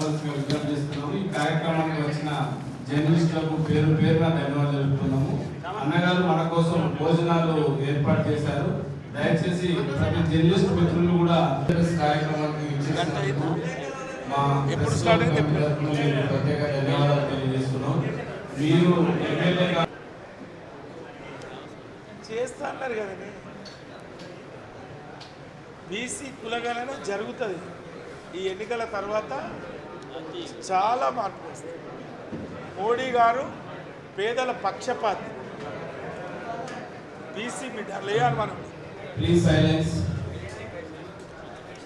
పాల్గొనవలసిన విజ్ఞప్తి చేస్తున్నాము. ఈ కార్యక్రమానికి వచ్చిన జర్నలిస్టులకు పేరు పేరున ధన్యవాదాలు తెలుపుతున్నాము. అన్నగారు మన కోసం భోజనాలు ఏర్పాటు చేశారు. దయచేసి ప్రతి జర్నలిస్ట్ మిత్రులు కూడా కార్యక్రమానికి మా ప్రత్యేక ధన్యవాదాలు తెలియజేస్తున్నాం. మీరు ఎమ్మెల్యేగా చేస్తున్నారు కదండి. బీసీ కులగణన జరుగుతుంది. ఈ ఎన్నికల తర్వాత చాలా మార్పు వస్తుంది. మోడీ గారు పేదల పక్షపాతి. బీసీ బిడ్డ లేయాలి మనం.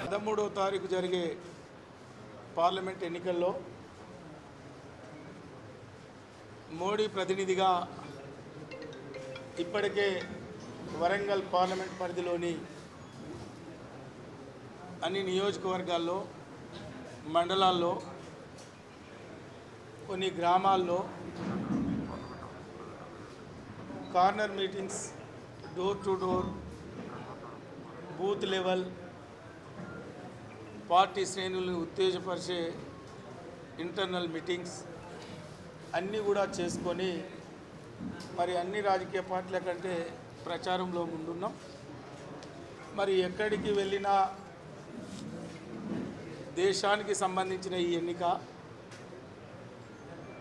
13వ తారీఖు జరిగే పార్లమెంట్ ఎన్నికల్లో మోడీ ప్రతినిధిగా ఇప్పటికే వరంగల్ పార్లమెంట్ పరిధిలోని అన్ని నియోజకవర్గాల్లో, మండలాల్లో, కొన్ని గ్రామాల్లో corner meetings, door to door, booth level, party శ్రేణులను ఉత్తేజపరిచే ఇంటర్నల్ మీటింగ్స్ అన్నీ కూడా చేసుకొని మరి అన్ని రాజకీయ పార్టీల కంటే ప్రచారంలో ముందున్నాం. మరి ఎక్కడికి వెళ్ళినా దేశానికి సంబంధించిన ఈ ఎన్నిక,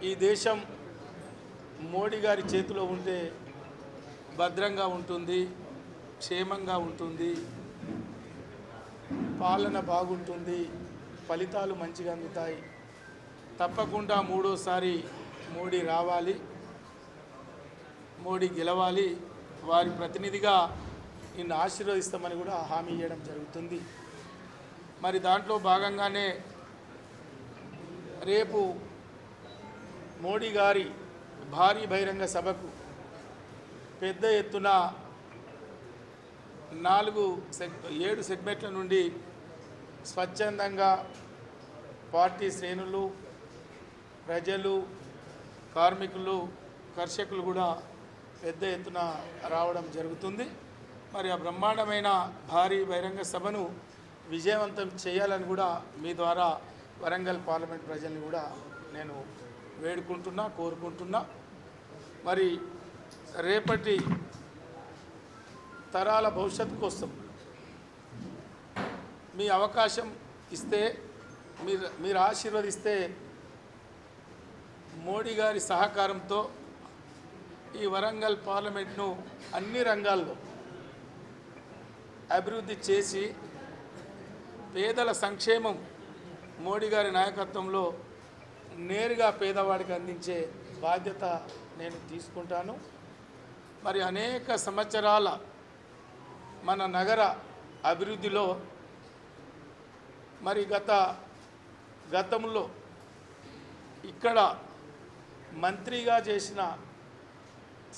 ఈ దేశం మోడీ గారి చేతిలో ఉంటే భద్రంగా ఉంటుంది, క్షేమంగా ఉంటుంది, పాలన బాగుంటుంది, ఫలితాలు మంచిగా అందుతాయి. తప్పకుండా మూడోసారి మోడీ రావాలి, మోడీ గెలవాలి, వారి ప్రతినిధిగా నిన్ను ఆశీర్వదిస్తామని కూడా హామీ ఇవ్వడం జరుగుతుంది. మరి దాంట్లో భాగంగానే రేపు మోడీ గారి భారీ బహిరంగ సభకు పెద్ద ఎత్తున 7 సెగ్మెంట్ల నుండి స్వచ్ఛందంగా పార్టీ శ్రేణులు, ప్రజలు, కార్మికులు, కర్షకులు కూడా పెద్ద ఎత్తున రావడం జరుగుతుంది. మరి ఆ బ్రహ్మాండమైన భారీ బహిరంగ సభను విజయవంతం చేయాలని కూడా మీ ద్వారా వరంగల్ పార్లమెంట్ ప్రజల్ని కూడా నేను వేడుకుంటున్నా, కోరుకుంటున్నా. మరి రేపటి తరాల భవిష్యత్తు కోసం మీ అవకాశం ఇస్తే, మీరు ఆశీర్వదిస్తే మోడీ గారి సహకారంతో ఈ వరంగల్ పార్లమెంట్ను అన్ని రంగాల్లో అభివృద్ధి చేసి పేదల సంక్షేమం మోడీ గారి నాయకత్వంలో నేరుగా పేదవాడికి అందించే బాధ్యత నేను తీసుకుంటాను. మరి అనేక సంవత్సరాల మన నగర అభివృద్ధిలో మరి గతంలో ఇక్కడ మంత్రిగా చేసిన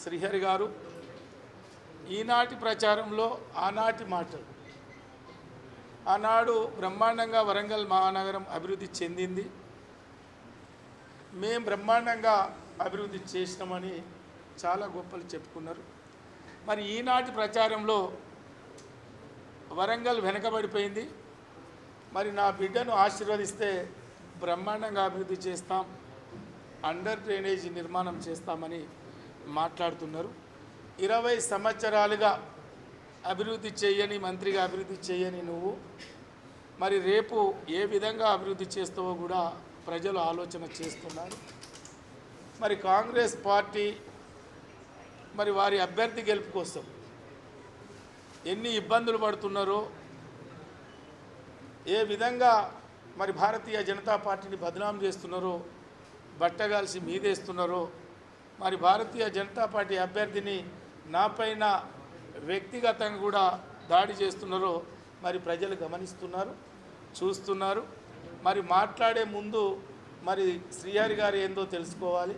శ్రీహరి గారు ఈనాటి ప్రచారంలో ఆనాటి మాటలు, ఆనాడు బ్రహ్మాండంగా వరంగల్ మహానగరం అభివృద్ధి చెందింది, మేము బ్రహ్మాండంగా అభివృద్ధి చేసినామని చాలా గొప్పలు చెప్పుకున్నారు. మరి ఈనాటి ప్రచారంలో వరంగల్ వెనకబడిపోయింది, మరి నా బిడ్డను ఆశీర్వదిస్తే బ్రహ్మాండంగా అభివృద్ధి చేస్తాం, అండర్ డ్రైనేజీ నిర్మాణం చేస్తామని మాట్లాడుతున్నారు. 20 సంవత్సరాలుగా అభివృద్ధి చేయని మంత్రిగా అభివృద్ధి చేయని నువ్వు మరి రేపు ఏ విధంగా అభివృద్ధి చేస్తావో కూడా ప్రజలు ఆలోచన చేస్తున్నారు. మరి కాంగ్రెస్ పార్టీ మరి వారి అభ్యర్థి గెలుపు కోసం ఎన్ని ఇబ్బందులు పడుతున్నారో, ఏ విధంగా మరి భారతీయ జనతా పార్టీని బదనాం చేస్తున్నారో, బట్టగాల్సి మీదేస్తున్నారో, మరి భారతీయ జనతా పార్టీ అభ్యర్థిని నాపైన వ్యక్తిగతంగా కూడా దాడి చేస్తున్నారో మరి ప్రజలు గమనిస్తున్నారు, చూస్తున్నారు. మరి మాట్లాడే ముందు మరి శ్రీహరి గారు ఏందో తెలుసుకోవాలి,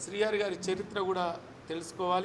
శ్రీహరి గారి చరిత్ర కూడా తెలుసుకోవాలి.